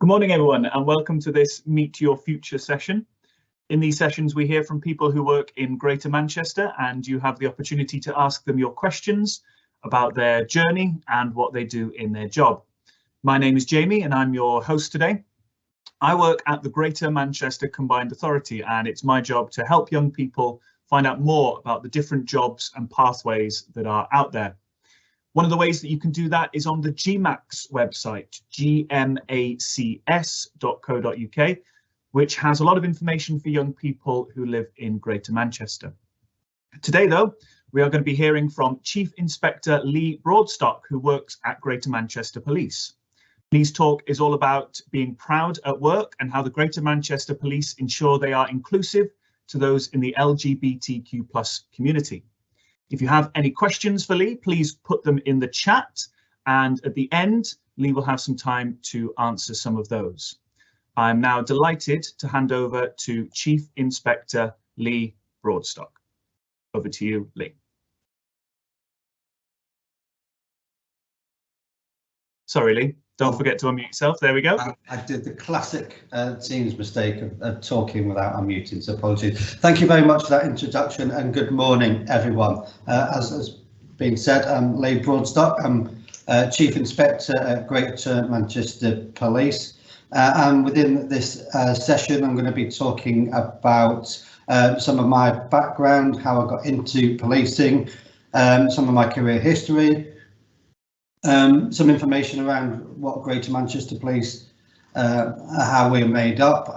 Good morning, everyone, and welcome to this Meet Your Future session. In these sessions, we hear from people who work in Greater Manchester, and you have the opportunity to ask them your questions about their journey and what they do in their job. My name is Jamie, and I'm your host today. I work at the Greater Manchester Combined Authority, and it's my job to help young people find out more about the different jobs and pathways that are out there. One of the ways that you can do that is on the GMACS website, gmacs.co.uk, which has a lot of information for young people who live in Greater Manchester. Today, though, we are going to be hearing from Chief Inspector Lee Broadstock, who works at Greater Manchester Police. Lee's talk is all about being proud at work and how the Greater Manchester Police ensure they are inclusive to those in the LGBTQ+ community. If you have any questions for Lee, please put them in the chat, and at the end, Lee will have some time to answer some of those. I'm now delighted to hand over to Chief Inspector Lee Broadstock. Over to you, Lee. Sorry, Lee. Don't forget to unmute yourself. There we go. I did the classic Teams mistake of talking without unmuting, so apologies. Thank you very much for that introduction, and good morning, everyone. As has been said, I'm Lee Broadstock. I'm Chief Inspector at Greater Manchester Police. And within this session, I'm going to be talking about some of my background, how I got into policing, some of my career history, some information around what Greater Manchester Police, how we're made up,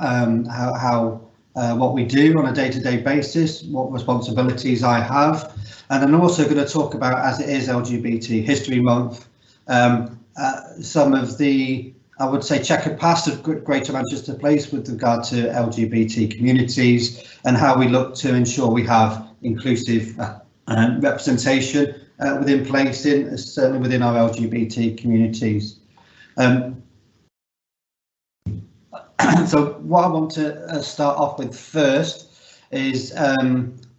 what we do on a day-to-day basis, what responsibilities I have, and I'm also going to talk about, as it is LGBT History Month, some of the, I would say, checkered past of Greater Manchester Police with regard to LGBT communities and how we look to ensure we have inclusive representation within policing, certainly within our LGBT communities. So what I want to start off with first is I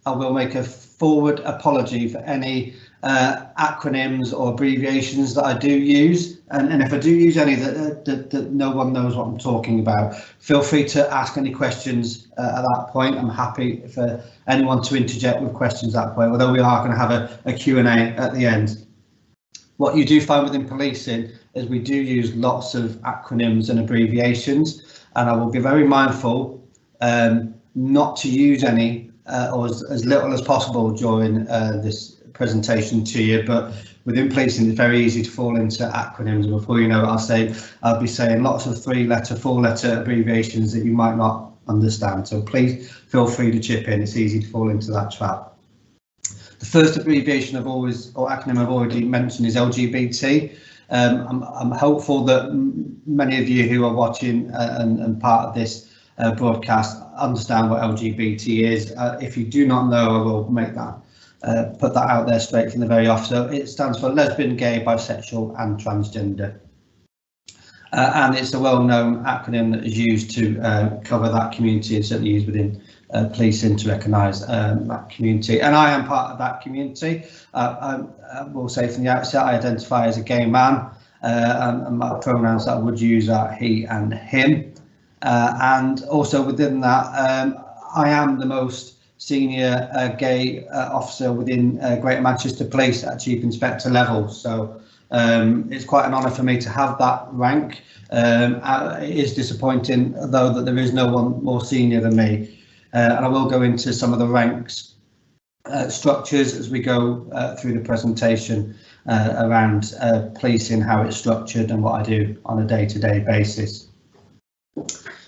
will make a forward apology for any acronyms or abbreviations that I do use, and if I do use any that no one knows what I'm talking about, feel free to ask any questions at that point. I'm happy for anyone to interject with questions at that point, although we are going to have a Q&A at the end. What you do find within policing is we do use lots of acronyms and abbreviations, and I will be very mindful not to use any or as little as possible during this presentation to you, but within policing it's very easy to fall into acronyms. Before you know it, I'll be saying lots of 3-letter, 4-letter abbreviations that you might not understand, so please feel free to chip in. It's easy to fall into that trap. The first abbreviation acronym I've already mentioned is LGBT. I'm hopeful that many of you who are watching and part of this broadcast understand what LGBT is. If you do not know, I will make that put that out there straight from the very off. So it stands for lesbian, gay, bisexual and transgender. And it's a well-known acronym that is used to cover that community, and certainly used within policing to recognise that community. And I am part of that community. I will say from the outset, I identify as a gay man, and my pronouns that I would use are he and him. And also within that, I am the most senior gay officer within Greater Manchester Police at Chief Inspector level. So it's quite an honour for me to have that rank. It is disappointing, though, that there is no one more senior than me. And I will go into some of the ranks structures as we go through the presentation around policing, how it's structured and what I do on a day-to-day basis.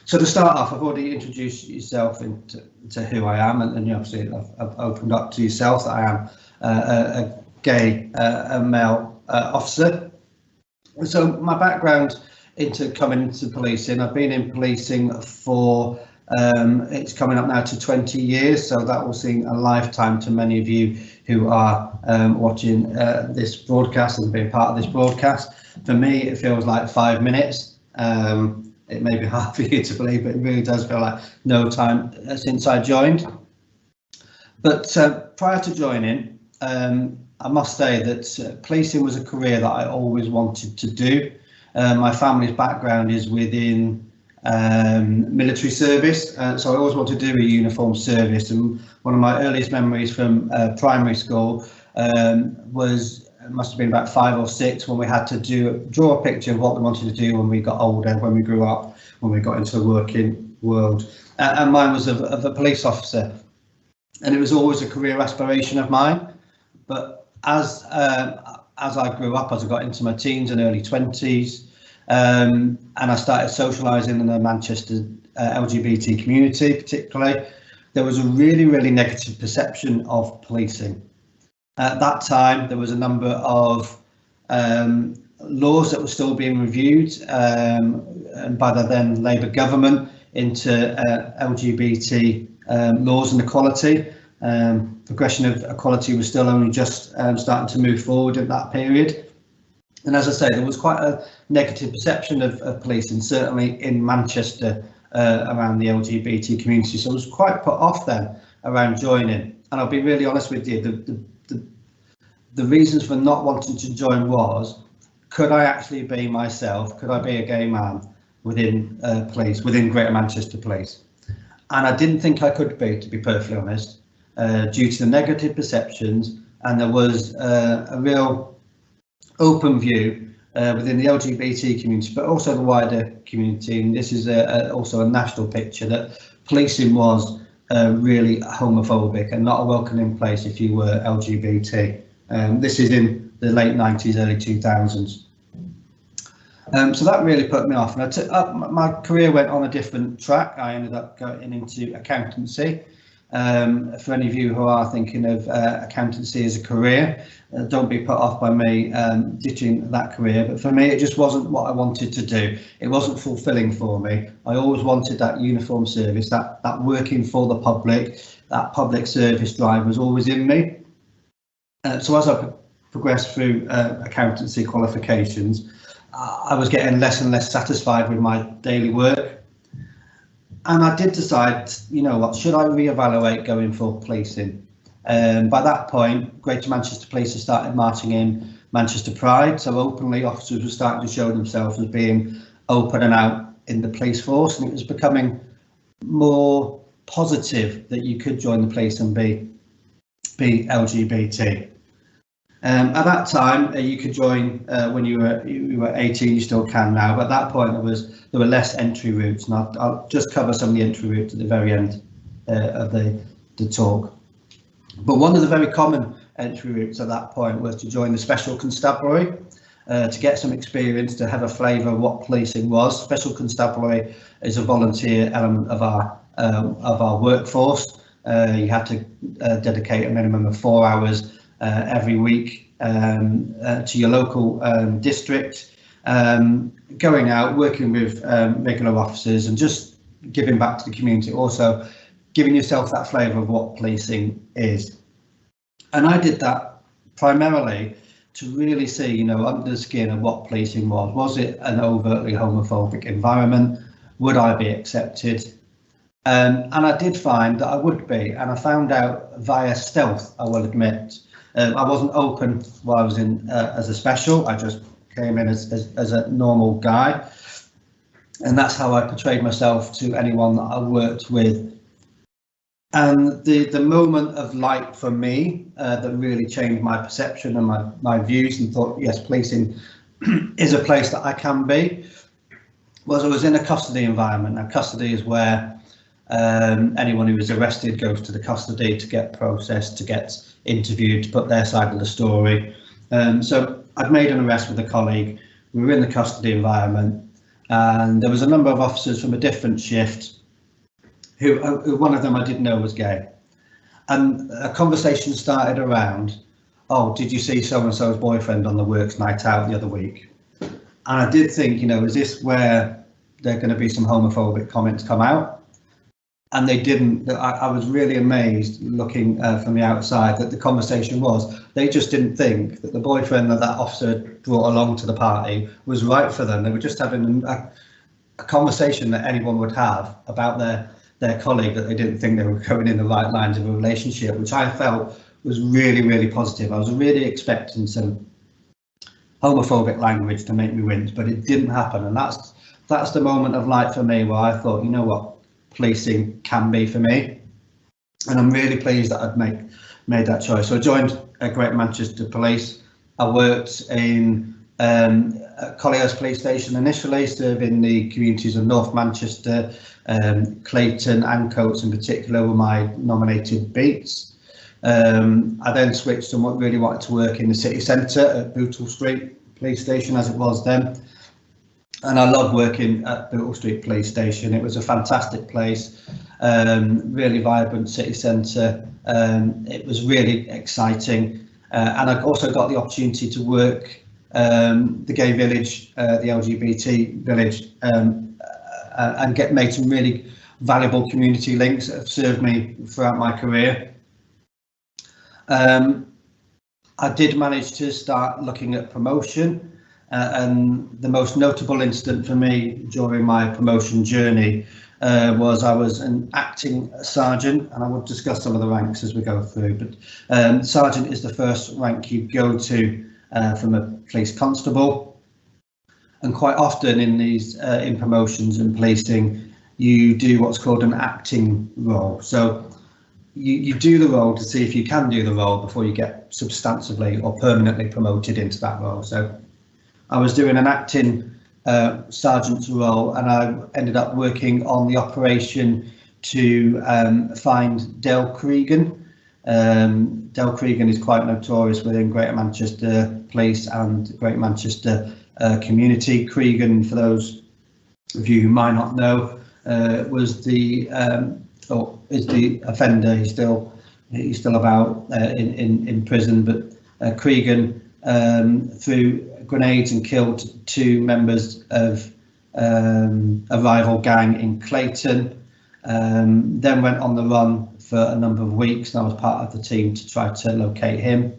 So to start off, I've already introduced yourself to who I am, and obviously I've opened up to yourself that I am a gay male officer. So my background into coming into policing, I've been in policing for it's coming up now to 20 years, so that will seem a lifetime to many of you who are watching this broadcast and being part of this broadcast. For me, it feels like 5 minutes. It may be hard for you to believe, but it really does feel like no time since I joined. But prior to joining, I must say that policing was a career that I always wanted to do. My family's background is within military service, so I always wanted to do a uniform service, and one of my earliest memories from primary school was, it must have been about 5 or 6, when we had to draw a picture of what we wanted to do when we got older, when we grew up, when we got into the working world, and mine was of a police officer, and it was always a career aspiration of mine. But as I grew up, as I got into my teens and early 20s, and I started socialising in the Manchester LGBT community particularly, there was a really, really negative perception of policing. At that time, there was a number of laws that were still being reviewed and by the then Labour government into LGBT laws and equality. Progression of equality was still only just starting to move forward at that period. And as I say, there was quite a negative perception of policing, certainly in Manchester, around the LGBT community. So I was quite put off then around joining. And I'll be really honest with you, the reasons for not wanting to join was, could I actually be myself? Could I be a gay man within police, within Greater Manchester Police? And I didn't think I could be, to be perfectly honest, due to the negative perceptions. And there was a real open view within the LGBT community, but also the wider community. And this is also a national picture, that policing was really homophobic and not a welcoming place if you were LGBT. This is in the late 90s, early 2000s. So that really put me off, and my career went on a different track. I ended up going into accountancy. For any of you who are thinking of accountancy as a career, don't be put off by me ditching that career, but for me it just wasn't what I wanted to do. It wasn't fulfilling for me. I always wanted that uniform service, that working for the public, that public service drive was always in me. So as I progressed through accountancy qualifications, I was getting less and less satisfied with my daily work. And I did decide, you know what, should I reevaluate going for policing? By that point, Greater Manchester Police had started marching in Manchester Pride, so openly officers were starting to show themselves as being open and out in the police force, and it was becoming more positive that you could join the police and be LGBT. At that time, you could join when you were 18. You still can now, but at that point there were less entry routes, and I'll just cover some of the entry routes at the very end of the talk. But one of the very common entry routes at that point was to join the Special Constabulary, to get some experience, to have a flavour of what policing was. Special Constabulary is a volunteer element of our workforce. You had to dedicate a minimum of 4 hours every week to your local district, going out, working with regular officers and just giving back to the community, also giving yourself that flavour of what policing is. And I did that primarily to really see, you know, under the skin of what policing was. Was it an overtly homophobic environment? Would I be accepted? And I did find that I would be, and I found out via stealth, I will admit. I wasn't open while I was in as a special. I just came in as a normal guy, and that's how I portrayed myself to anyone that I worked with. And the moment of light for me that really changed my perception and my views, and thought, yes, policing is a place that I can be, was I was in a custody environment. Now, custody is where anyone who is arrested goes to the custody to get processed, to get interviewed, to put their side of the story. So I'd made an arrest with a colleague. We were in the custody environment, and there was a number of officers from a different shift who one of them I didn't know was gay. And a conversation started around, oh, did you see so-and-so's boyfriend on the works night out the other week? And I did think, you know, is this where there are going to be some homophobic comments come out? And they didn't. I was really amazed looking from the outside that the conversation was, they just didn't think that the boyfriend that officer brought along to the party was right for them. They were just having a conversation that anyone would have about their colleague, that they didn't think they were going in the right lines of a relationship, which I felt was really, really positive. I was really expecting some homophobic language to make me wince, but it didn't happen. And that's the moment of light for me, where I thought, you know what, policing can be for me. And I'm really pleased that I'd made that choice. So I joined Greater Manchester Police. I worked in Collier's Police Station initially, serving the communities of North Manchester, Clayton and Coates in particular were my nominated beats. I then switched and really wanted to work in the city centre at Bootle Street Police Station, as it was then. And I loved working at Bootle Street Police Station. It was a fantastic place, really vibrant city centre. It was really exciting. And I also got the opportunity to work the gay village, the LGBT village, and made some really valuable community links that have served me throughout my career. I did manage to start looking at promotion, and the most notable incident for me during my promotion journey was I was an acting sergeant, and I will discuss some of the ranks as we go through, but sergeant is the first rank you go to from a police constable, and quite often in these in promotions and policing you do what's called an acting role. So you do the role to see if you can do the role before you get substantively or permanently promoted into that role. So I was doing an acting sergeant's role, and I ended up working on the operation to find Dale Cregan. Dale Cregan is quite notorious within Greater Manchester Police and Greater Manchester community. Cregan, for those of you who might not know, was the or is the offender. He's still about in prison, but Cregan threw grenades and killed 2 members of a rival gang in Clayton. Then went on the run for a number of weeks, and I was part of the team to try to locate him.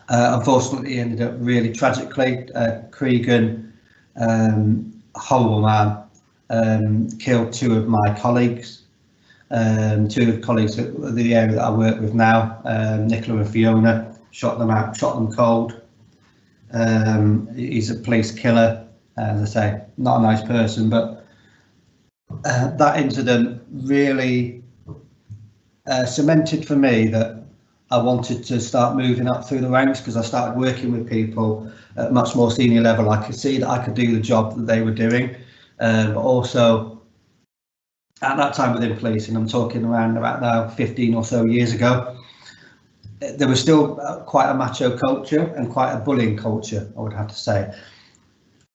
Unfortunately, he ended up really tragically. Cregan, horrible man, killed 2 of my colleagues, 2 of the colleagues at the area that I work with now, Nicola and Fiona, shot them cold. He's a police killer, as I say, not a nice person, but that incident really cemented for me that I wanted to start moving up through the ranks, because I started working with people at much more senior level. I could see that I could do the job that they were doing, but also at that time within policing, I'm talking around about now 15 or so years ago, there was still quite a macho culture and quite a bullying culture, I would have to say.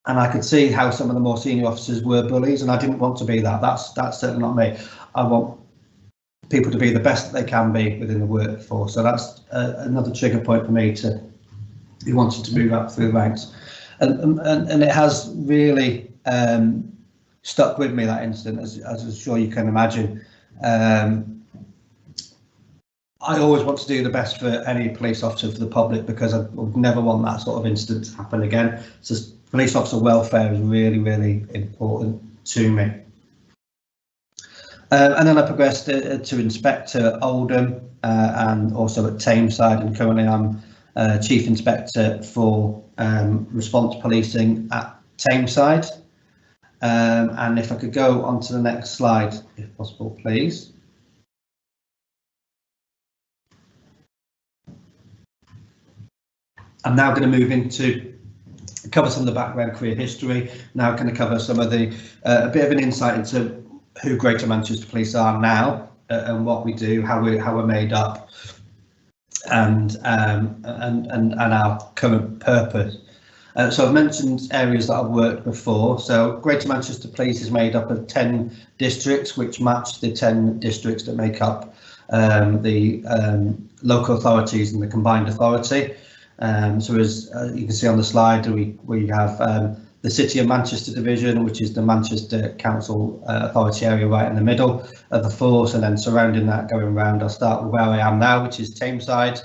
And I could see how some of the more senior officers were bullies, and I didn't want to be that. That's certainly not me. I want people to be the best that they can be within the workforce. So that's another trigger point for me to be wanting to move up through the ranks. And it has really stuck with me, that incident, as I'm sure you can imagine. I always want to do the best for any police officer, for the public, because I would never want that sort of incident to happen again. So police officer welfare is really, really important to me. And then I progressed to Inspector Oldham and also at Tameside, and currently I'm Chief Inspector for Response Policing at Tameside. And if I could go on to the next slide, if possible, please. I'm now going to move into cover some of the background career history. Now I'm going to cover some of the a bit of an insight into who Greater Manchester Police are now and what we do, how we're made up, and our current purpose. So I've mentioned areas that I've worked before. So Greater Manchester Police is made up of 10 districts, which match the 10 districts that make up the local authorities and the combined authority. So as you can see on the slide, we have the City of Manchester Division, which is the Manchester Council Authority area right in the middle of the force, and then surrounding that, going round, I'll start with where I am now, which is Tameside,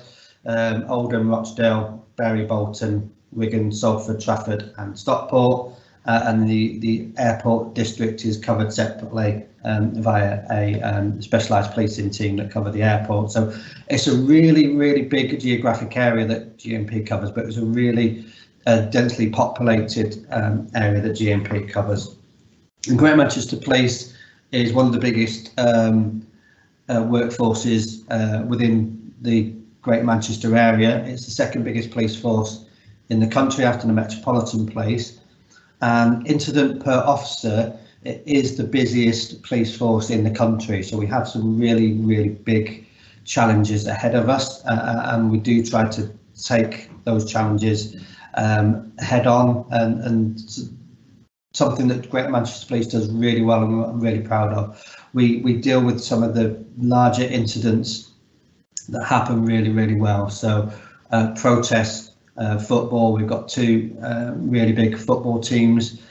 Oldham, Rochdale, Bury, Bolton, Wigan, Salford, Trafford and Stockport. and the airport district is covered separately via a specialised policing team that cover the airport. So it's a really big geographic area that GMP covers, but it's a really densely populated area that GMP covers. And Greater Manchester Police is one of the biggest workforces within the Greater Manchester area. It's the second biggest police force in the country after the Metropolitan Police, and incident per officer, it is the busiest police force in the country. So we have some really big challenges ahead of us, and we do try to take those challenges head on, and something that Greater Manchester Police does really well and I'm really proud of. We deal with some of the larger incidents that happen really well. So protests, football, we've got two really big football teams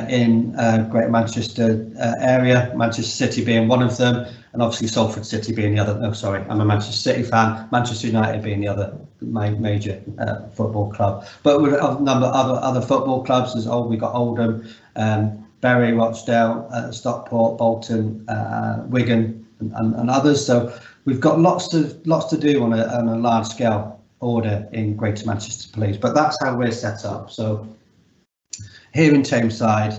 in Greater Manchester area, Manchester City being one of them, and obviously Salford City being the other. No, sorry, I'm a Manchester City fan. Manchester United being the other major football club. But with a number of other football clubs, we've got Oldham, Bury, Rochdale, Stockport, Bolton, Wigan, and others. So we've got lots to do on a large scale order in Greater Manchester Police. But that's how we're set up. So here in Tameside,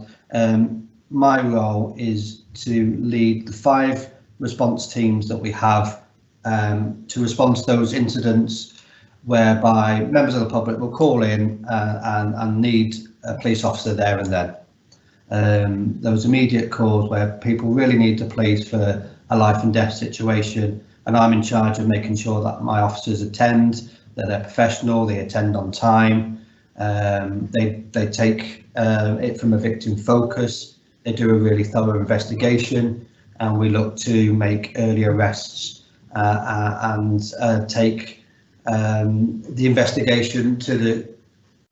my role is to lead the 5 response teams that we have to respond to those incidents whereby members of the public will call in and need a police officer there and then. Those immediate calls where people really need the police for a life and death situation, and I'm in charge of making sure that my officers attend, that they're professional, they attend on time, they take it from a victim focus, they do a really thorough investigation, and we look to make early arrests and take the investigation to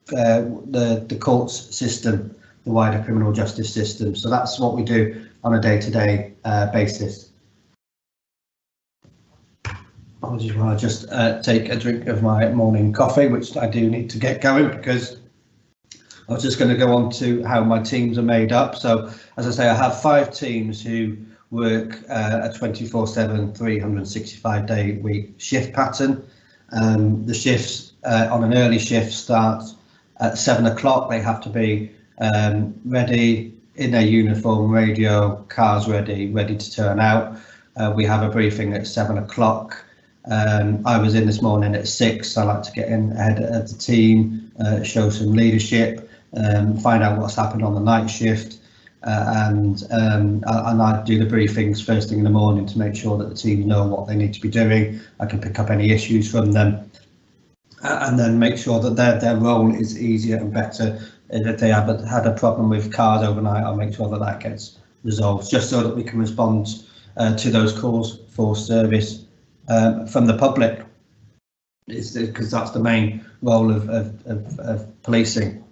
the courts system, the wider criminal justice system. So that's what we do on a day-to-day basis. Apologies while I just take a drink of my morning coffee, which I do need to get going, because I was just going to go on to how my teams are made up. So as I say, I have 5 teams who work a 24/7, 365-day-week shift pattern. The shifts on an early shift start at 7 o'clock. They have to be ready in their uniform, radio, cars ready to turn out. We have a briefing at 7 o'clock. I was in this morning at 6. I like to get in ahead of the team, show some leadership, find out what's happened on the night shift, and I do the briefings first thing in the morning to make sure that the team know what they need to be doing. I can pick up any issues from them, and then make sure that their role is easier and better. If they have had a problem with cars overnight, I'll make sure that gets resolved, just so that we can respond to those calls for service from the public, because that's the main role of policing.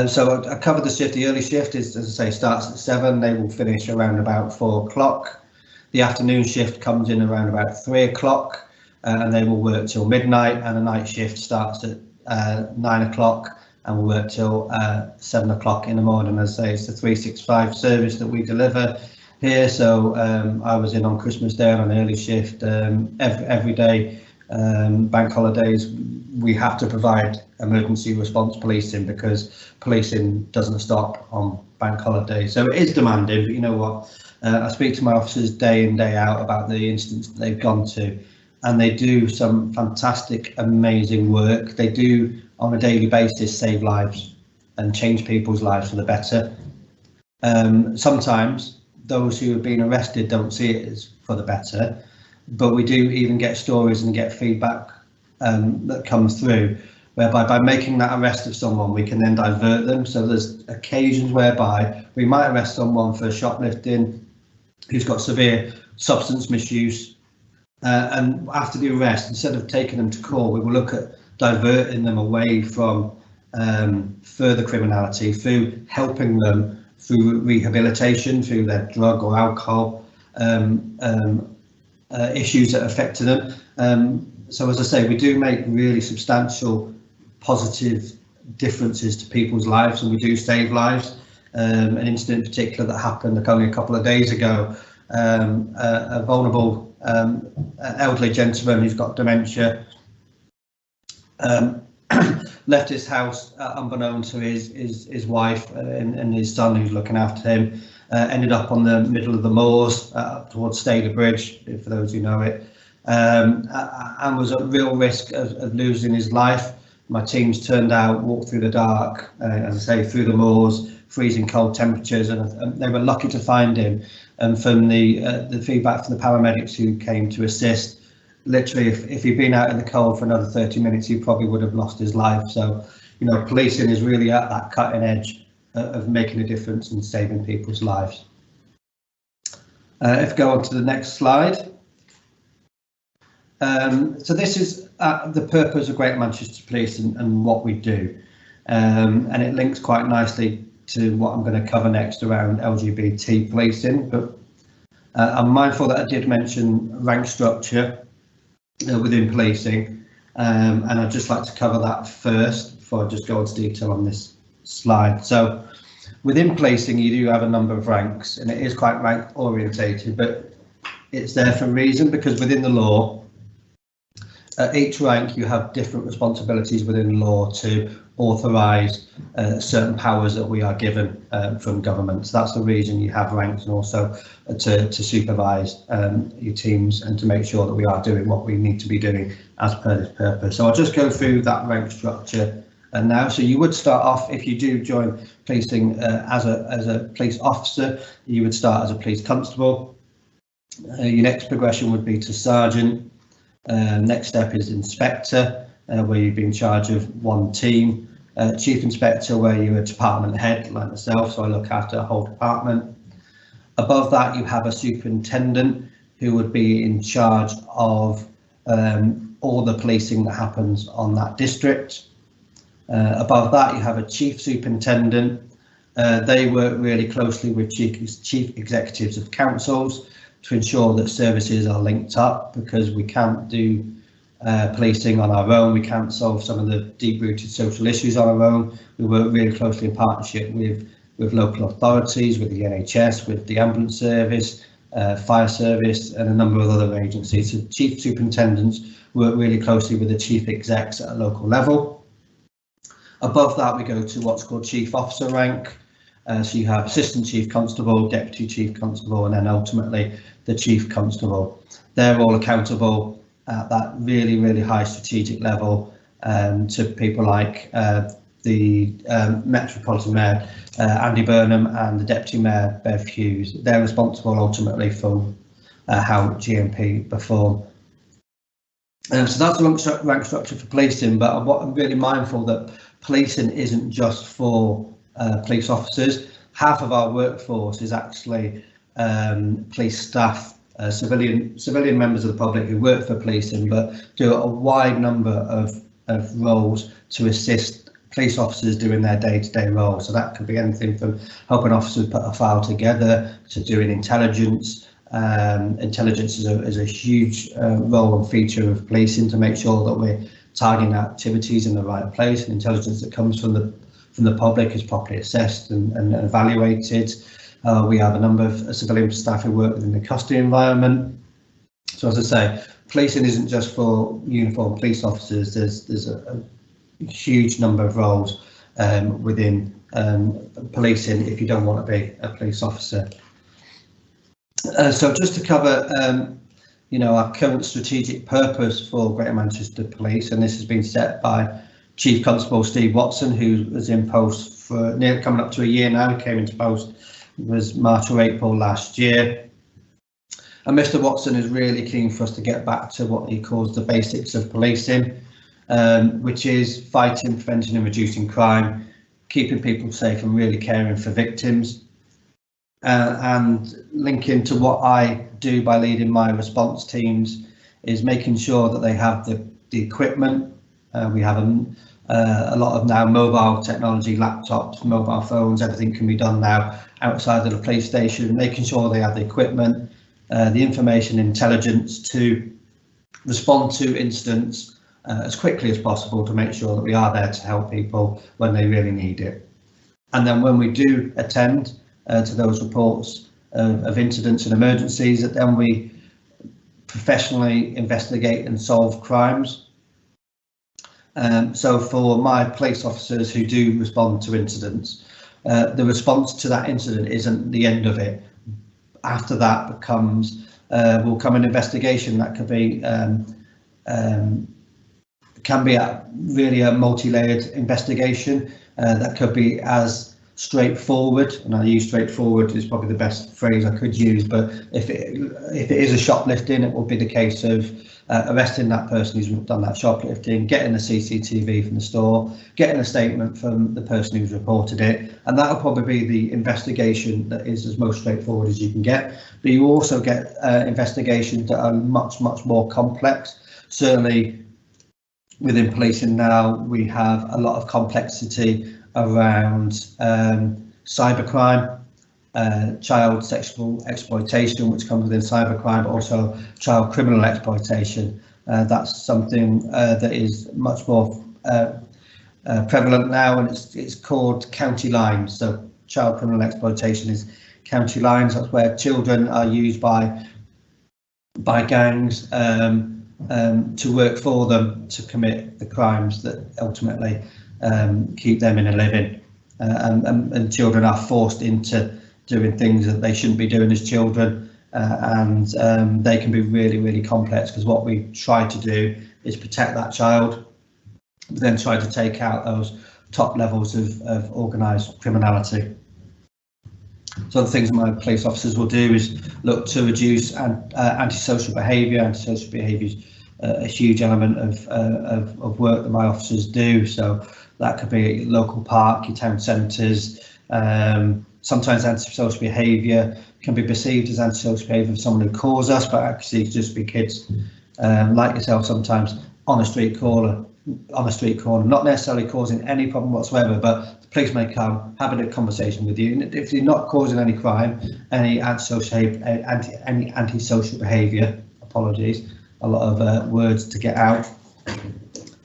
So I covered the shift. The early shift is, as I say, starts at 7. They will finish around about 4 o'clock. The afternoon shift comes in around about 3 o'clock, and they will work till midnight. And the night shift starts at 9 o'clock and will work till 7 o'clock in the morning. As I say, it's the 365 service that we deliver here. So I was in on Christmas Day on an early shift. Every day, bank holidays, we have to provide emergency response policing, because policing doesn't stop on bank holidays. So it is demanding, but you know what? I speak to my officers day in, day out about the incidents that they've gone to, and they do some fantastic, amazing work. They do, on a daily basis, save lives and change people's lives for the better. Sometimes those who have been arrested don't see it as for the better, but we do even get stories and get feedback that comes through, whereby by making that arrest of someone, we can then divert them. So there's occasions whereby we might arrest someone for shoplifting who's got severe substance misuse, and after the arrest, instead of taking them to court, we will look at diverting them away from further criminality through helping them through rehabilitation, through their drug or alcohol issues that affected them. So as I say, we do make really substantial positive differences to people's lives, and we do save lives. An incident in particular that happened only a couple of days ago, a vulnerable elderly gentleman who's got dementia left his house unbeknown to his wife and his son who's looking after him, ended up on the middle of the moors towards Stader Bridge, for those who know it, and was at real risk of losing his life. My teams turned out, walked through the dark, as I say, through the moors, freezing cold temperatures, and they were lucky to find him. And from the feedback from the paramedics who came to assist, literally, if he'd been out in the cold for another 30 minutes, he probably would have lost his life. So, you know, policing is really at that cutting edge of making a difference and saving people's lives. If we go on to the next slide. So this is the purpose of Greater Manchester Police and what we do, and it links quite nicely to what I'm going to cover next around LGBT policing. But I'm mindful that I did mention rank structure within policing, and I'd just like to cover that first before I just go into detail on this slide. So within policing, you do have a number of ranks, and it is quite rank orientated, but it's there for a reason, because within the law, at each rank you have different responsibilities within the law to authorise certain powers that we are given from government. So that's the reason you have ranks, and also to supervise your teams and to make sure that we are doing what we need to be doing as per this purpose. So I'll just go through that rank structure now. So you would start off, if you do join policing as a police officer, you would start as a police constable. Your next progression would be to sergeant. Next step is inspector, where you'd be in charge of one team. Chief Inspector, where you're a department head like myself, so I look after a whole department. Above that you have a superintendent who would be in charge of all the policing that happens on that district. Above that you have a chief superintendent. They work really closely with chief executives of councils to ensure that services are linked up, because we can't do policing on our own. We can't solve some of the deep-rooted social issues on our own. We work really closely in partnership with local authorities, with the NHS, with the ambulance service, fire service, and a number of other agencies. So chief superintendents work really closely with the chief execs at a local level. Above that we go to what's called chief officer rank. So you have assistant chief constable, deputy chief constable, and then ultimately the chief constable. They're all accountable at that really high strategic level to people like the Metropolitan Mayor Andy Burnham and the Deputy Mayor Bev Hughes. They're responsible ultimately for how GMP perform. So that's the rank structure for policing, but I'm really mindful that policing isn't just for police officers. Half of our workforce is actually police staff, civilian members of the public who work for policing, but do a wide number of roles to assist police officers doing their day-to-day role. So that could be anything from helping officers put a file together to doing intelligence. Intelligence is a huge role and feature of policing to make sure that we're targeting activities in the right place, and intelligence that comes from the public is properly assessed and evaluated. We have a number of civilian staff who work within the custody environment. So as I say, policing isn't just for uniformed police officers. There's a huge number of roles within policing if you don't want to be a police officer. So just to cover our current strategic purpose for Greater Manchester Police, and this has been set by Chief Constable Steve Watson, who was in post for nearly coming up to a year now. He came into post, it was March or April last year. And Mr. Watson is really keen for us to get back to what he calls the basics of policing, which is fighting, preventing and reducing crime, keeping people safe and really caring for victims. And linking to what I do by leading my response teams is making sure that they have the equipment. We have a lot of now mobile technology, laptops, mobile phones, everything can be done now outside of the police station, making sure they have the equipment, the information intelligence to respond to incidents as quickly as possible to make sure that we are there to help people when they really need it. And then when we do attend to those reports of incidents and emergencies, that then we professionally investigate and solve crimes. So for my police officers who do respond to incidents, the response to that incident isn't the end of it. After that will come an investigation that could be can be really a multi-layered investigation that could be as straightforward, and I use straightforward is probably the best phrase I could use, but if it is a shoplifting, it will be the case of arresting that person who's done that shoplifting, getting the CCTV from the store, getting a statement from the person who's reported it, and that will probably be the investigation that is as most straightforward as you can get. But you also get investigations that are much more complex. Certainly within policing now, we have a lot of complexity around cybercrime, child sexual exploitation, which comes within cybercrime, but also child criminal exploitation. That's something that is much more prevalent now, and it's called county lines. So child criminal exploitation is county lines. That's where children are used by gangs to work for them to commit the crimes that ultimately keep them in a living, and children are forced into doing things that they shouldn't be doing as children, and they can be really complex, because what we try to do is protect that child, but then try to take out those top levels of organised criminality. So the things my police officers will do is look to reduce antisocial behaviour. Antisocial behaviour is a huge element of work that my officers do. So that could be local park, your town centres. Sometimes antisocial behaviour can be perceived as antisocial behaviour of someone who calls us, but actually just be kids like yourself sometimes on a street corner, not necessarily causing any problem whatsoever, but the police may come having a conversation with you, and if you're not causing any crime, any antisocial behaviour, apologies, a lot of words to get out,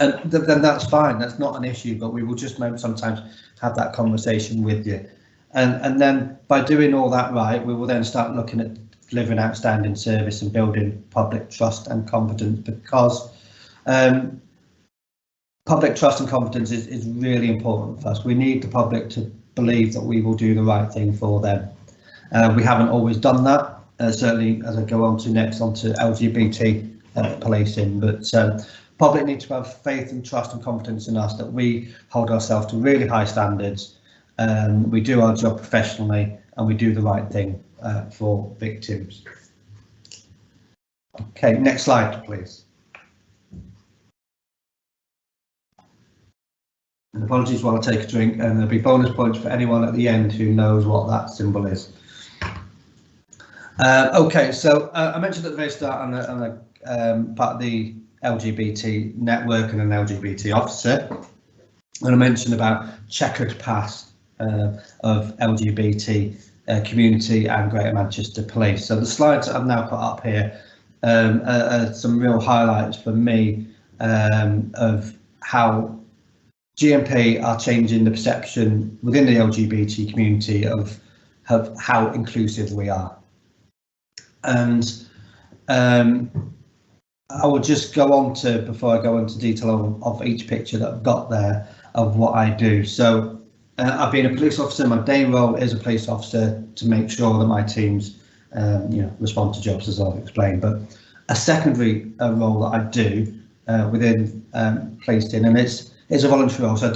and then that's fine, that's not an issue, but we will just sometimes have that conversation with you. And then by doing all that right, we will then start looking at delivering outstanding service and building public trust and confidence, because public trust and confidence is really important for us. We need the public to believe that we will do the right thing for them. We haven't always done that, certainly as I go on to next onto LGBT policing, but public need to have faith and trust and confidence in us that we hold ourselves to really high standards, we do our job professionally, and we do the right thing for victims. Okay, next slide please. And apologies while I take a drink, and there'll be bonus points for anyone at the end who knows what that symbol is. Okay, so I mentioned at the very start I'm a part of the LGBT network and an LGBT officer, and I mentioned about checkered past of LGBT community and Greater Manchester Police. So the slides that I've now put up here are some real highlights for me of how GMP are changing the perception within the LGBT community of how inclusive we are. And I will just go on to, before I go into detail of each picture that I've got there, of what I do. So I've been a police officer. My day role is a police officer to make sure that my teams respond to jobs, as I've explained. But a secondary role that I do within policing, and it's a voluntary role. So I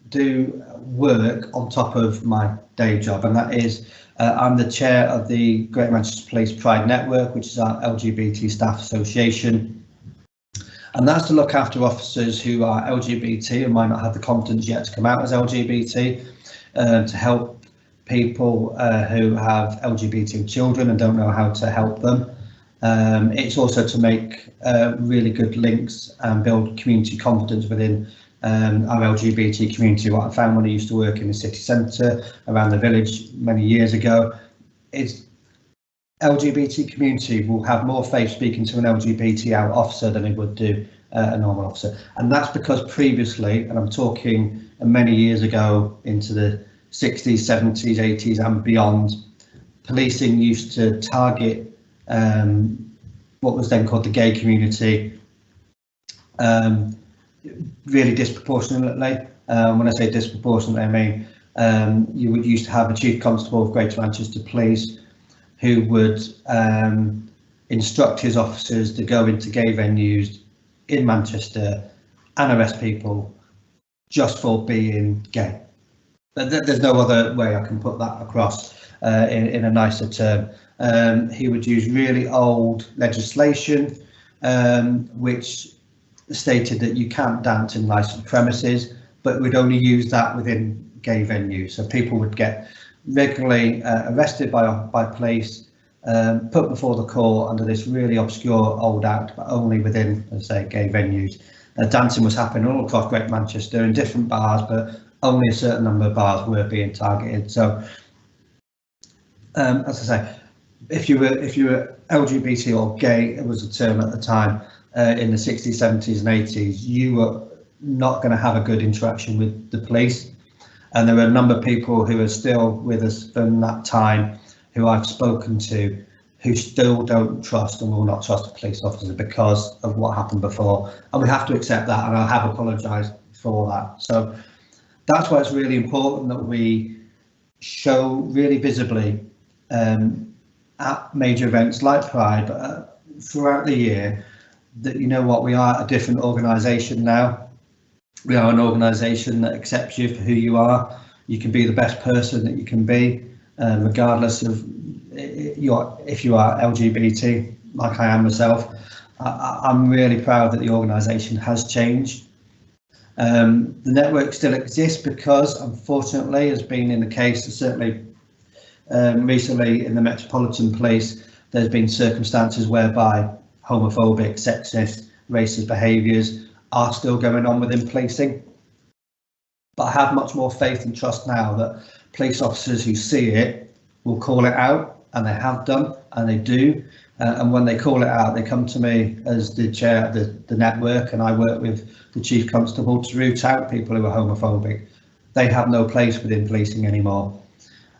do work on top of my day job, and that is I'm the chair of the Greater Manchester Police Pride Network, which is our LGBT staff association, and that's to look after officers who are LGBT and might not have the confidence yet to come out as LGBT, to help people who have LGBT children and don't know how to help them. It's also to make really good links and build community confidence within our LGBT community. What I found when I used to work in the city centre around the village many years ago is LGBT community will have more faith speaking to an LGBT out officer than it would do a normal officer. And that's because previously, and I'm talking many years ago into the 60s, 70s, 80s and beyond, policing used to target what was then called the gay community really disproportionately. When I say disproportionately, I mean you would used to have a Chief Constable of Greater Manchester Police who would instruct his officers to go into gay venues in Manchester and arrest people just for being gay. There's no other way I can put that across in a nicer term. He would use really old legislation which stated that you can't dance in licensed premises, but would only use that within gay venues. So people would get regularly arrested by police, put before the court under this really obscure old act, but only within, let's say, gay venues. Dancing was happening all across Greater Manchester in different bars, but only a certain number of bars were being targeted. So, as I say, if you were LGBT or gay, it was a term at the time in the 60s, 70s, and 80s, you were not going to have a good interaction with the police. And there are a number of people who are still with us from that time who I've spoken to who still don't trust and will not trust a police officer because of what happened before. And we have to accept that, and I have apologised for that. So that's why it's really important that we show really visibly at major events like Pride, but throughout the year, that you know what, we are a different organisation now. We are an organisation that accepts you for who you are. You can be the best person that you can be, regardless of if you are LGBT, like I am myself. I'm really proud that the organisation has changed. The network still exists because, unfortunately, has been in the case, certainly recently in the Metropolitan Police, there's been circumstances whereby homophobic, sexist, racist behaviours are still going on within policing. But I have much more faith and trust now that police officers who see it will call it out, and they have done, and they do. And when they call it out, they come to me as the chair of the network, and I work with the Chief Constable to root out people who are homophobic. They have no place within policing anymore.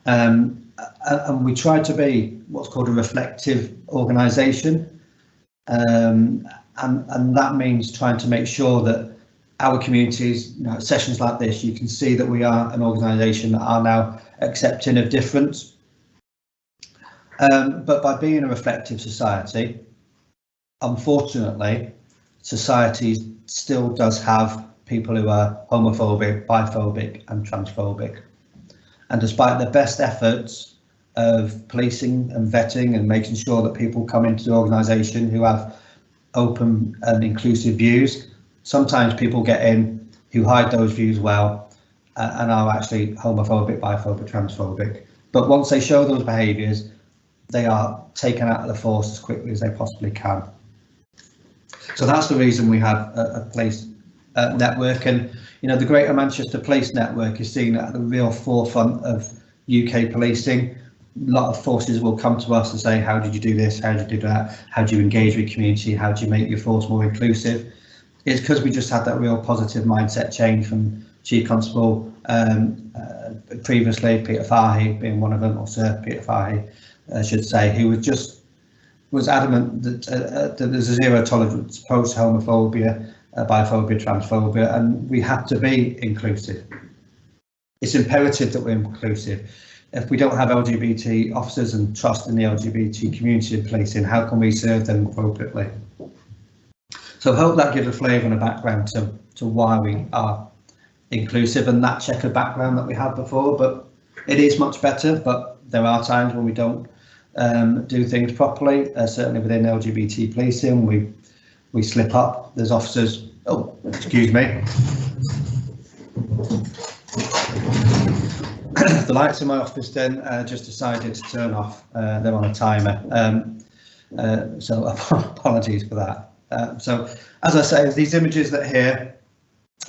And we try to be what's called a reflective organisation. And that means trying to make sure that our communities, you know, sessions like this, you can see that we are an organisation that are now accepting of difference. But by being a reflective society, unfortunately, society still does have people who are homophobic, biphobic and transphobic. And despite the best efforts of policing and vetting and making sure that people come into the organisation who have open and inclusive views, sometimes people get in who hide those views well and are actually homophobic, biphobic, transphobic. But once they show those behaviours, they are taken out of the force as quickly as they possibly can. So that's the reason we have a police network. And you know, the Greater Manchester Police Network is seen at the real forefront of UK policing. A lot of forces will come to us and say, how did you do this? How did you do that? How do you engage with community? How do you make your force more inclusive? It's because we just had that real positive mindset change from Chief Constable previously, Peter Fahy being one of them, or Sir Peter Fahy, I should say, who was adamant that there's a zero tolerance approach to homophobia, biphobia, transphobia, and we have to be inclusive. It's imperative that we're inclusive. If we don't have LGBT officers and trust in the LGBT community in policing, how can we serve them appropriately? So I hope that gives a flavour and a background to why we are inclusive and that checkered background that we had before. But it is much better, but there are times when we don't do things properly. Certainly within LGBT policing, we slip up. There's officers. Oh, excuse me. The lights in my office then just decided to turn off. They're on a timer. So apologies for that. So as I say, these images that here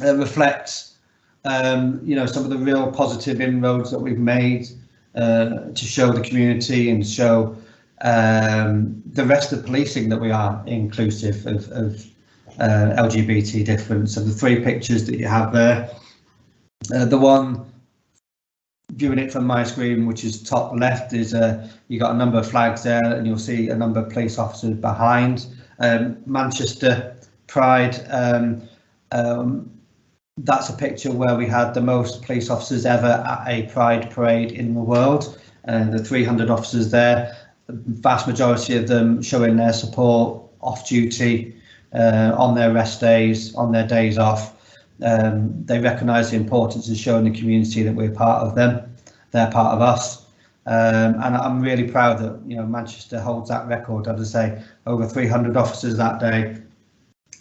reflect, you know, some of the real positive inroads that we've made to show the community and show the rest of policing that we are inclusive of LGBT difference. So the three pictures that you have there, the one viewing it from my screen, which is top left, is you got a number of flags there, and you'll see a number of police officers behind. Manchester Pride, that's a picture where we had the most police officers ever at a Pride parade in the world. The 300 officers there, the vast majority of them showing their support off duty, on their rest days, on their days off. They recognise the importance of showing the community that we're part of them, they're part of us, and I'm really proud that, you know, Manchester holds that record. As I say, over 300 officers that day,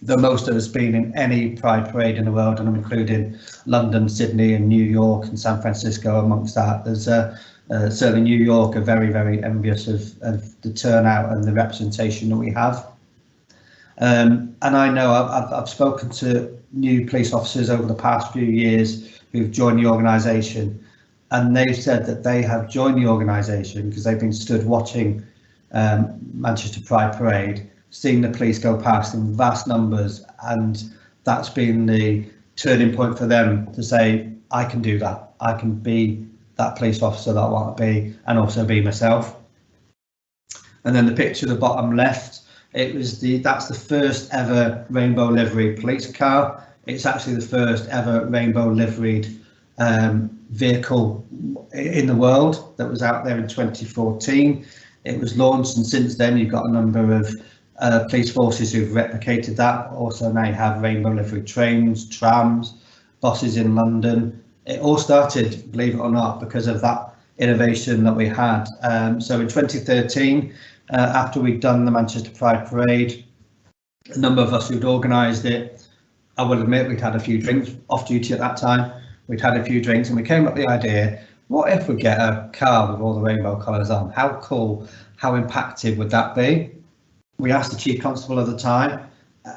the most that has been in any Pride parade in the world, and I'm including London, Sydney and New York and San Francisco amongst that. There's certainly New York are very, very envious of the turnout and the representation that we have. And I know I've spoken to new police officers over the past few years who've joined the organisation, and they've said that they have joined the organisation because they've been stood watching Manchester Pride Parade, seeing the police go past in vast numbers, and that's been the turning point for them to say, I can do that. I can be that police officer that I want to be, and also be myself. And then the picture at the bottom left, that's the first ever rainbow livery police car. It's actually the first ever rainbow liveried vehicle in the world that was out there in 2014. It was launched, and since then you've got a number of police forces who've replicated that. Also now you have rainbow livery trains, trams, buses in London. It all started, believe it or not, because of that innovation that we had. So in 2013, after we'd done the Manchester Pride Parade, a number of us who'd organised it, I will admit we'd had a few drinks off duty at that time. We'd had a few drinks and we came up with the idea, what if we get a car with all the rainbow colours on? How cool, how impactful would that be? We asked the Chief Constable at the time,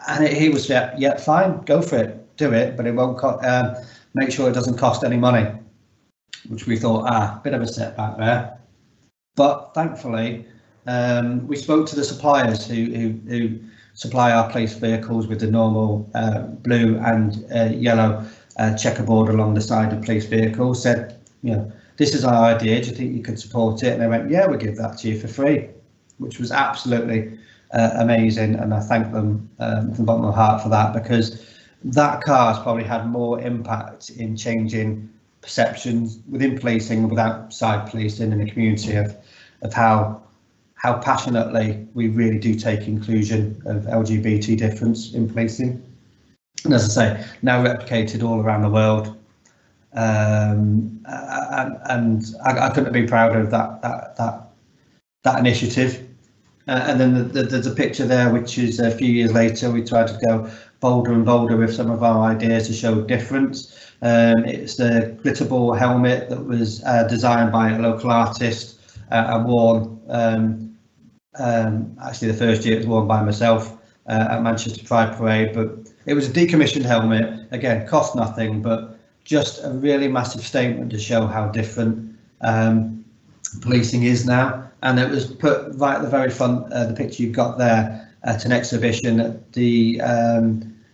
and he was, yeah, fine, go for it, do it, but it won't make sure it doesn't cost any money, which we thought, bit of a setback there. But thankfully, we spoke to the suppliers who supply our police vehicles with the normal blue and yellow checkerboard along the side of police vehicles, said, you know, this is our idea, do you think you could support it? And they went, yeah, we'll give that to you for free, which was absolutely amazing, and I thank them from the bottom of my heart for that, because that car has probably had more impact in changing perceptions within policing, with outside policing, in the community of how passionately we really do take inclusion of LGBT difference in policing. And as I say, now replicated all around the world, and I couldn't be prouder of that initiative. And then there's a picture there, which is a few years later. We tried to go bolder and bolder with some of our ideas to show difference. It's the glitter ball helmet that was designed by a local artist and worn. Actually, the first year it was worn by myself at Manchester Pride Parade, but it was a decommissioned helmet. Again, cost nothing, but just a really massive statement to show how different policing is now. And it was put right at the very front, the picture you've got there, at an exhibition at the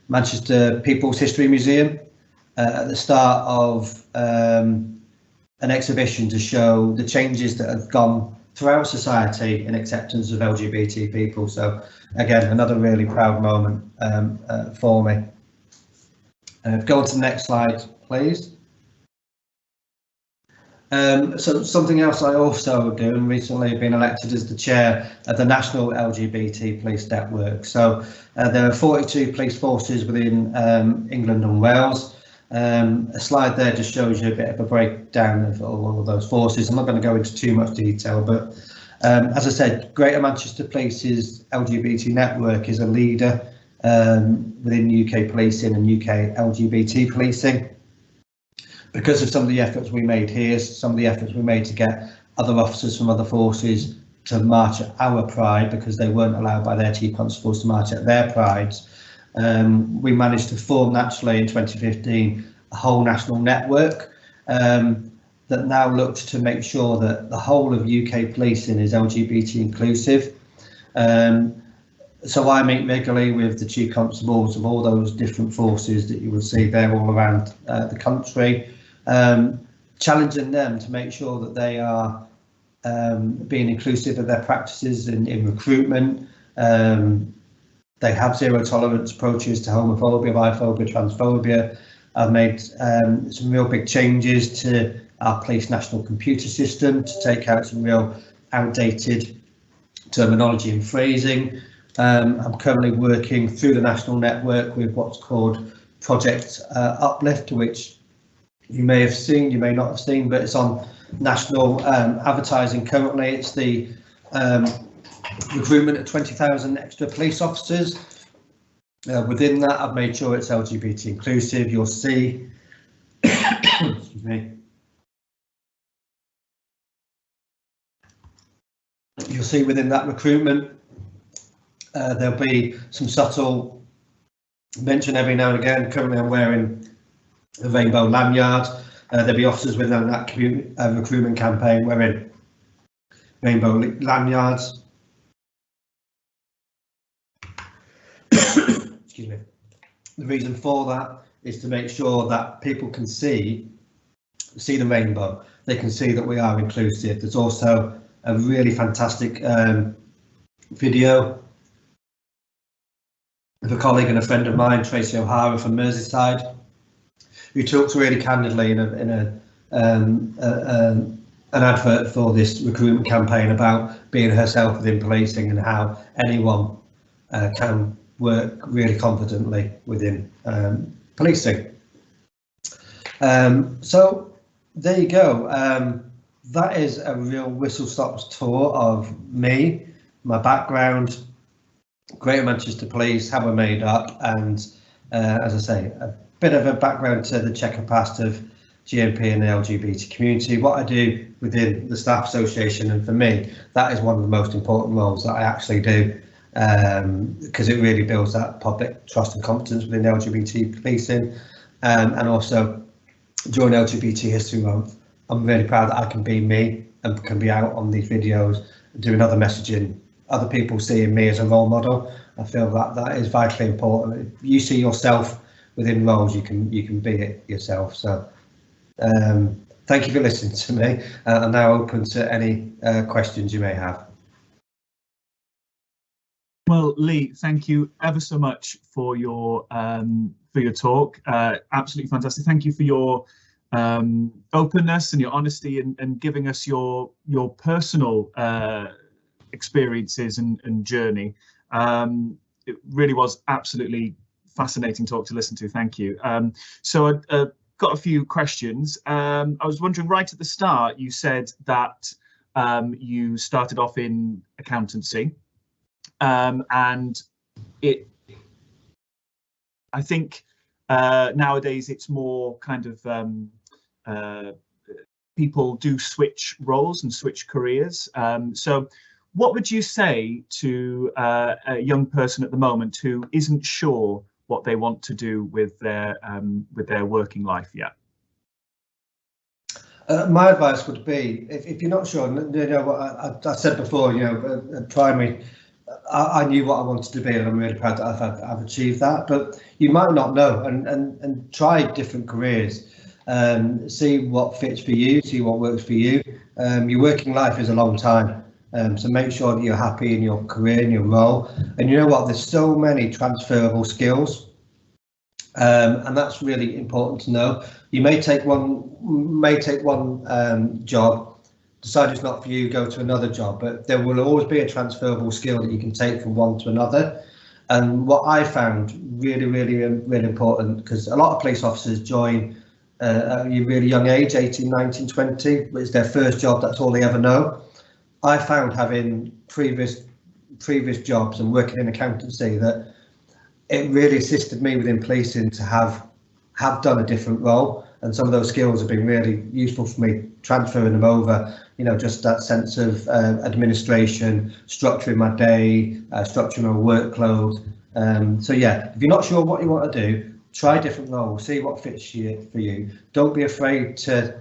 Manchester People's History Museum at the start of an exhibition to show the changes that have gone throughout society in acceptance of LGBT people. So again, another really proud moment for me. Go on to the next slide, please. So something else I also do, and recently been elected as the chair of the National LGBT Police Network. So there are 42 police forces within England and Wales. A slide there just shows you a bit of a breakdown of all of those forces. I'm not going to go into too much detail, but as I said, Greater Manchester Police's LGBT network is a leader within UK policing and UK LGBT policing. Because of some of the efforts we made here, some of the efforts we made to get other officers from other forces to march at our Pride, because they weren't allowed by their chief constables to march at their Prides, we managed to form naturally in 2015 a whole national network that now looks to make sure that the whole of UK policing is LGBT inclusive. So I meet regularly with the chief constables of all those different forces that you will see there all around the country, challenging them to make sure that they are being inclusive of their practices in recruitment. They have zero tolerance approaches to homophobia, biphobia, transphobia. I've made some real big changes to our police national computer system to take out some real outdated terminology and phrasing. I'm currently working through the national network with what's called Project Uplift, which you may have seen, you may not have seen, but it's on national advertising currently. It's the recruitment of 20,000 extra police officers. Within that, I've made sure it's LGBT inclusive. You'll see, excuse me. You'll see within that recruitment, there'll be some subtle mention every now and again. Currently, I'm wearing a rainbow lanyard. There'll be officers within that recruitment campaign wearing rainbow lanyards. Excuse me. The reason for that is to make sure that people can see the rainbow. They can see that we are inclusive. There's also a really fantastic video of a colleague and a friend of mine, Tracy O'Hara from Merseyside, who talks really candidly in an advert for this recruitment campaign about being herself within policing and how anyone can work really confidently within policing. So there you go. That is a real whistle-stop tour of me, my background, Greater Manchester Police, how we're made up, and as I say, a bit of a background to the checker past of GMP and the LGBT community, what I do within the Staff Association, and for me, that is one of the most important roles that I actually do, because it really builds that public trust and confidence within LGBT policing, and also during LGBT History Month, I'm really proud that I can be me and can be out on these videos doing other messaging, other people seeing me as a role model. I feel that that is vitally important. If you see yourself within roles, you can be it yourself. So thank you for listening to me. I'm now open to any questions you may have. Well, Lee, thank you ever so much for your talk. Absolutely fantastic. Thank you for your openness and your honesty and giving us your personal experiences and journey. It really was absolutely fascinating talk to listen to. Thank you. So I got a few questions. I was wondering, right at the start, you said that you started off in accountancy, and I think nowadays it's more kind of people do switch roles and switch careers. So what would you say to a young person at the moment who isn't sure what they want to do with their working life yet? My advice would be, if you're not sure, you know what I said before, you know, at primary, I knew what I wanted to be, and I'm really proud that I've achieved that. But you might not know, and try different careers, see what fits for you, see what works for you. Your working life is a long time, so make sure that you're happy in your career, in your role. And you know what? There's so many transferable skills, and that's really important to know. You may take one job, decide it's not for you, go to another job, but there will always be a transferable skill that you can take from one to another. And what I found really important, because a lot of police officers join at a really young age, 18, 19, 20, it's their first job, that's all they ever know. I found, having previous jobs and working in accountancy, that it really assisted me within policing to have done a different role, and some of those skills have been really useful for me, transferring them over. You know, just that sense of administration, structuring my day, structuring my workload. So yeah, if you're not sure what you want to do, try different roles, see what fits for you. Don't be afraid to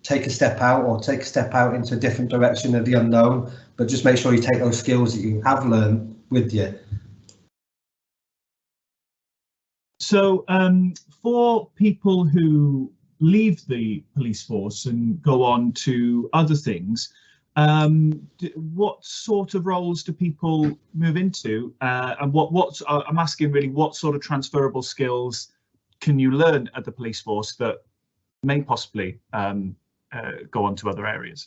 take a step out into a different direction of the unknown, but just make sure you take those skills that you have learned with you. So for people who leave the police force and go on to other things, what sort of roles do people move into, and what I'm asking really, what sort of transferable skills can you learn at the police force that may possibly go on to other areas?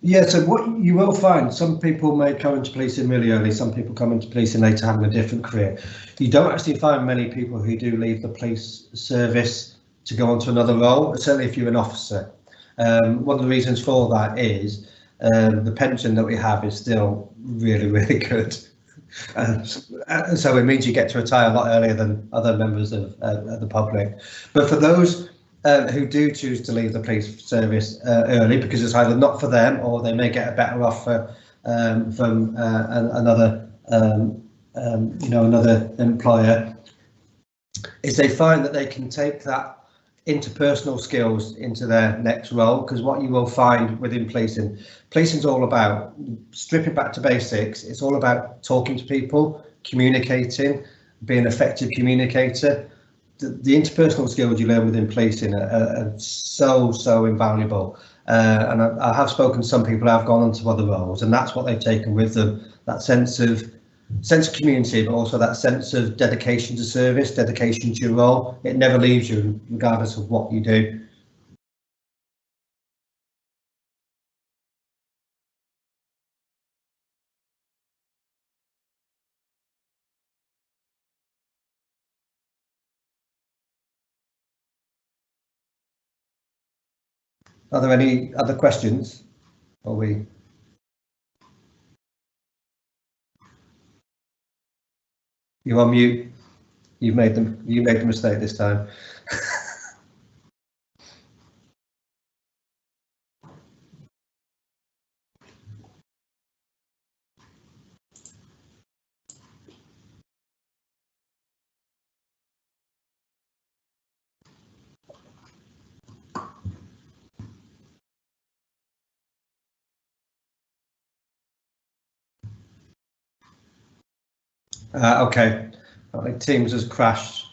Yeah, so what you will find, some people may come into policing really early, some people come into policing later having a different career. You don't actually find many people who do leave the police service to go on to another role, certainly if you're an officer. One of the reasons for that is the pension that we have is still really, really good. So it means you get to retire a lot earlier than other members of the public. But for those who do choose to leave the police service early because it's either not for them or they may get a better offer from another another employer, is they find that they can take that interpersonal skills into their next role. Because what you will find within policing is all about stripping back to basics. It's all about talking to people, communicating, being an effective communicator. The interpersonal skills you learn within policing are so invaluable, and I have spoken to some people who have gone on to other roles, and that's what they've taken with them, that sense of community, but also that sense of dedication to service, dedication to your role. It never leaves you regardless of what you do. Are there any other questions? Are we? You're on mute. You made the mistake this time. Okay, I think Teams has crashed.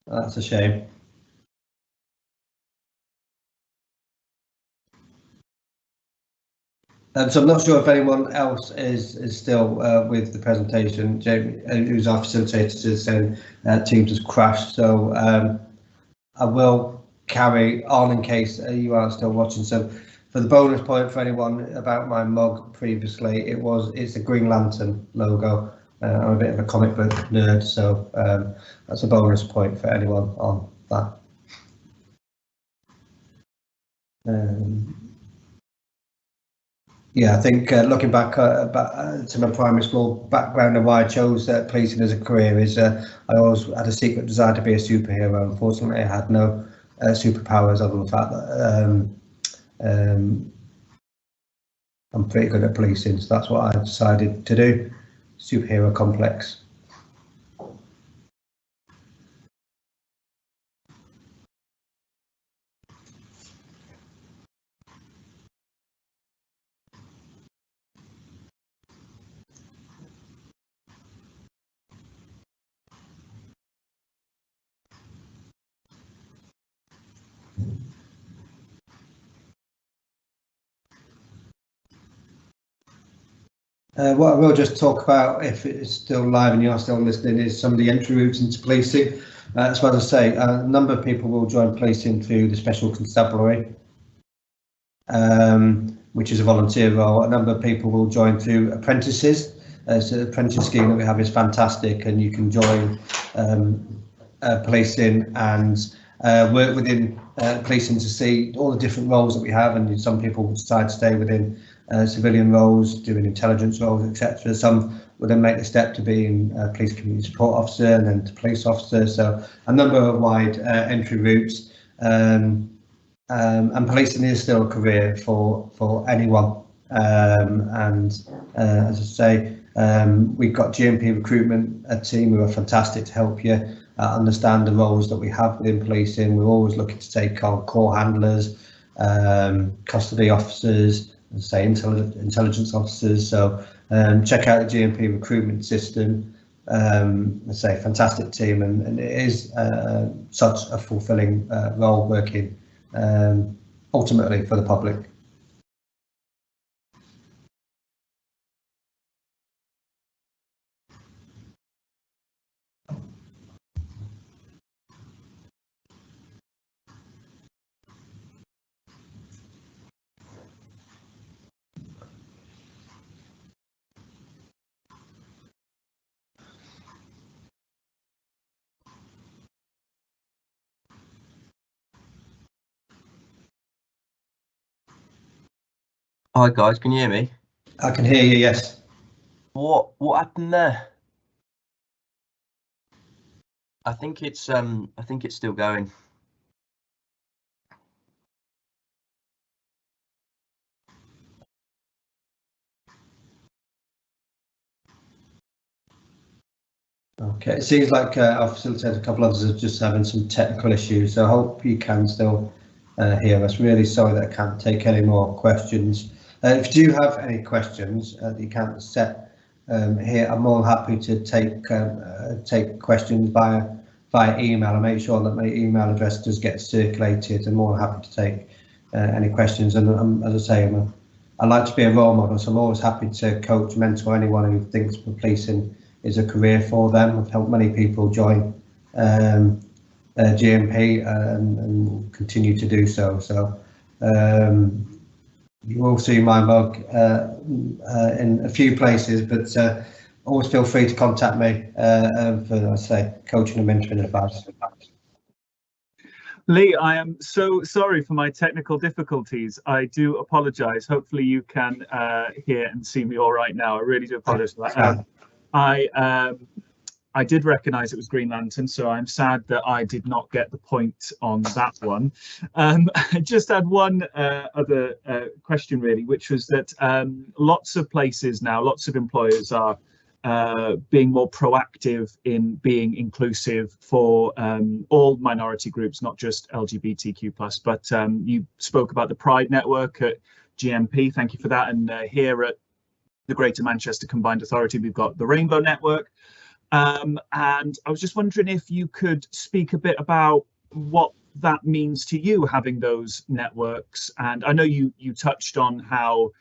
That's a shame. So I'm not sure if anyone else is still with the presentation. Jamie, who's our facilitator, is saying Teams has crashed. So I will carry on in case you are still watching. So for the bonus point for anyone about my mug previously, it's a Green Lantern logo. I'm a bit of a comic book nerd, so that's a bonus point for anyone on that. Yeah, I think looking back to my primary school background and why I chose policing as a career is I always had a secret desire to be a superhero. Unfortunately, I had no superpowers other than the fact that I'm pretty good at policing, so that's what I decided to do. Superhero complex. What I will just talk about, if it's still live and you're still listening, is some of the entry routes into policing. As well as say, a number of people will join policing through the Special Constabulary, which is a volunteer role. A number of people will join through apprentices. So the apprentice scheme that we have is fantastic, and you can join policing and work within policing to see all the different roles that we have. And some people decide to stay within civilian roles, doing intelligence roles, etc. Some will then make the step to being a police community support officer and then to police officer. So a number of wide entry routes, and policing is still a career for anyone. As I say, we've got GMP recruitment, a team who are fantastic to help you understand the roles that we have within policing. We're always looking to take on core handlers, custody officers, say, intelligence officers. So check out the GMP recruitment system. Let's say fantastic team, and it is such a fulfilling role working ultimately for the public. Hi guys, can you hear me? I can hear you, yes. What happened there? I think it's still going. Okay, it seems like our facilitator, a couple of others are just having some technical issues, so I hope you can still hear us. Really sorry that I can't take any more questions. If you do have any questions that you can't set here, I'm more happy to take questions via email. I make sure that my email address does get circulated. I'm more happy to take any questions, and as I say, I like to be a role model, so I'm always happy to coach, mentor anyone who thinks policing is a career for them. I've helped many people join GMP and continue to do so. So you will see my mug in a few places, but always feel free to contact me for, I say, coaching and mentoring advice. Lee, I am so sorry for my technical difficulties. I do apologise. Hopefully you can hear and see me all right now. I really do apologise for that. I did recognise it was Green Lantern, so I'm sad that I did not get the point on that one. I just had one other question really, which was that lots of places now, lots of employers are being more proactive in being inclusive for all minority groups, not just LGBTQ+, but you spoke about the Pride Network at GMP, thank you for that, and here at the Greater Manchester Combined Authority, we've got the Rainbow Network. And I was just wondering if you could speak a bit about what that means to you, having those networks. And I know you touched on how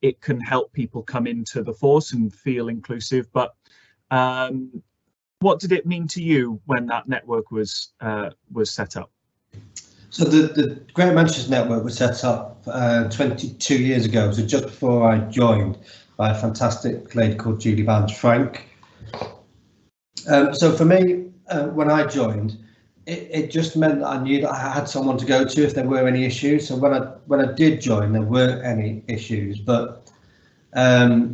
it can help people come into the force and feel inclusive, but what did it mean to you when that network was set up? So the Greater Manchester Network was set up 22 years ago, so just before I joined, by a fantastic lady called Julie Vance Frank. So for me, when I joined, it just meant that I knew that I had someone to go to if there were any issues. So when I did join, there weren't any issues, but I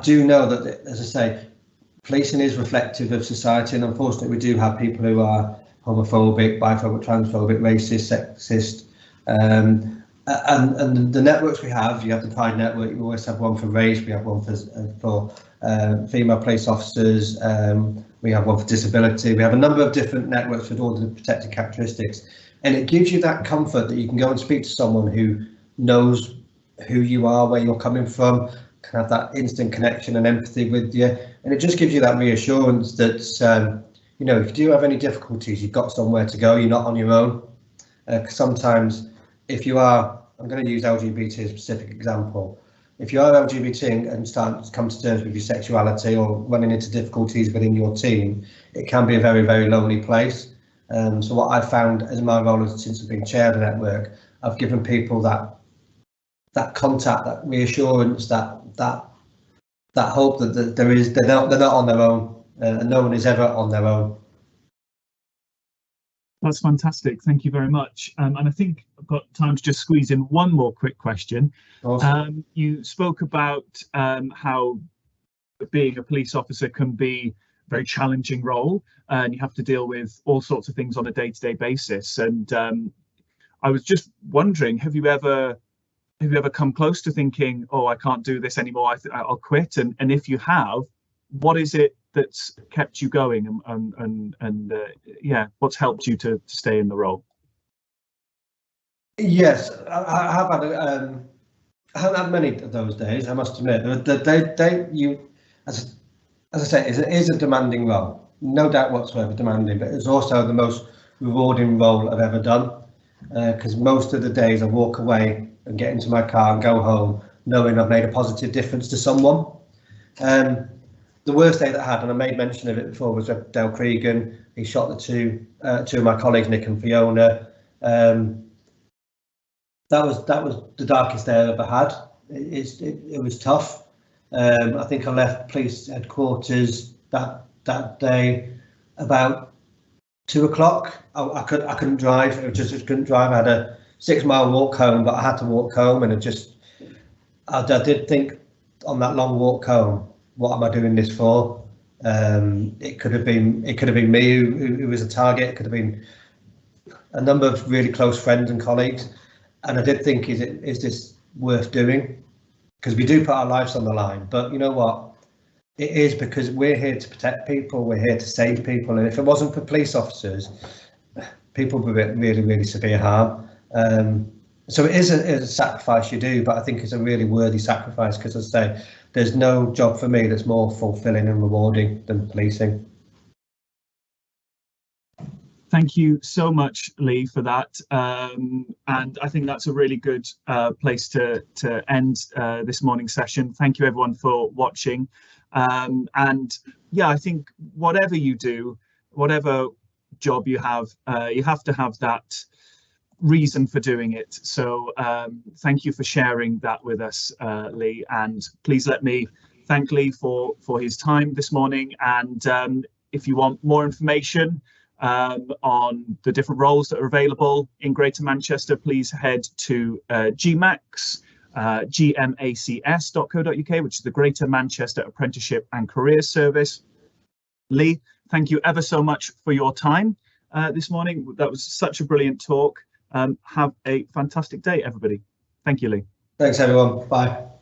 do know that, as I say, policing is reflective of society, and unfortunately we do have people who are homophobic, biphobic, transphobic, racist, sexist, and the networks we have, you have the Pride Network, you always have one for race, we have one for female police officers, we have one for disability, we have a number of different networks with all the protected characteristics, and it gives you that comfort that you can go and speak to someone who knows who you are, where you're coming from, can have that instant connection and empathy with you, and it just gives you that reassurance that you know, if you do have any difficulties, you've got somewhere to go, you're not on your own. Sometimes if you are, I'm going to use LGBT as a specific example, if you are LGBT and start to come to terms with your sexuality or running into difficulties within your team, it can be a very, very lonely place. So what I've found as my role since I've been chair of the network, I've given people that contact, that reassurance, that hope that they're not on their own, and no one is ever on their own. That's fantastic. Thank you very much. And I think I've got time to just squeeze in one more quick question. Awesome. You spoke about how being a police officer can be a very challenging role, and you have to deal with all sorts of things on a day-to-day basis. And I was just wondering, have you ever come close to thinking, oh, I can't do this anymore, I'll quit? And if you have, what is it that's kept you going, and yeah, what's helped you to stay in the role? Yes, I have had I haven't had many of those days, I must admit. As I say, it is a demanding role, no doubt whatsoever demanding, but it's also the most rewarding role I've ever done, because most of the days I walk away and get into my car and go home knowing I've made a positive difference to someone. The worst day that I had, and I made mention of it before, was Dale Cregan. He shot the two of my colleagues, Nick and Fiona. That was the darkest day I've ever had. It was tough. I think I left police headquarters that day about 2 o'clock. I couldn't drive. I just couldn't drive. I had a 6-mile walk home, but I had to walk home, and I did think on that long walk home, what am I doing this for? It could have been me who was a target. It could have been a number of really close friends and colleagues. And I did think, is this worth doing? Because we do put our lives on the line. But you know what? It is, because we're here to protect people. We're here to save people. And if it wasn't for police officers, people would be at really, really severe harm. So it is a sacrifice you do, but I think it's a really worthy sacrifice, because, as I say, there's no job for me that's more fulfilling and rewarding than policing. Thank you so much, Lee, for that. And I think that's a really good place to end this morning's session. Thank you, everyone, for watching. And yeah, I think whatever you do, whatever job you have to have that reason for doing it. So thank you for sharing that with us, Lee. And please let me thank Lee for his time this morning. And if you want more information on the different roles that are available in Greater Manchester, please head to gmacs.co.uk, which is the Greater Manchester Apprenticeship and Careers Service. Lee, thank you ever so much for your time this morning. That was such a brilliant talk. Have a fantastic day, everybody. Thank you, Lee. Thanks, everyone. Bye.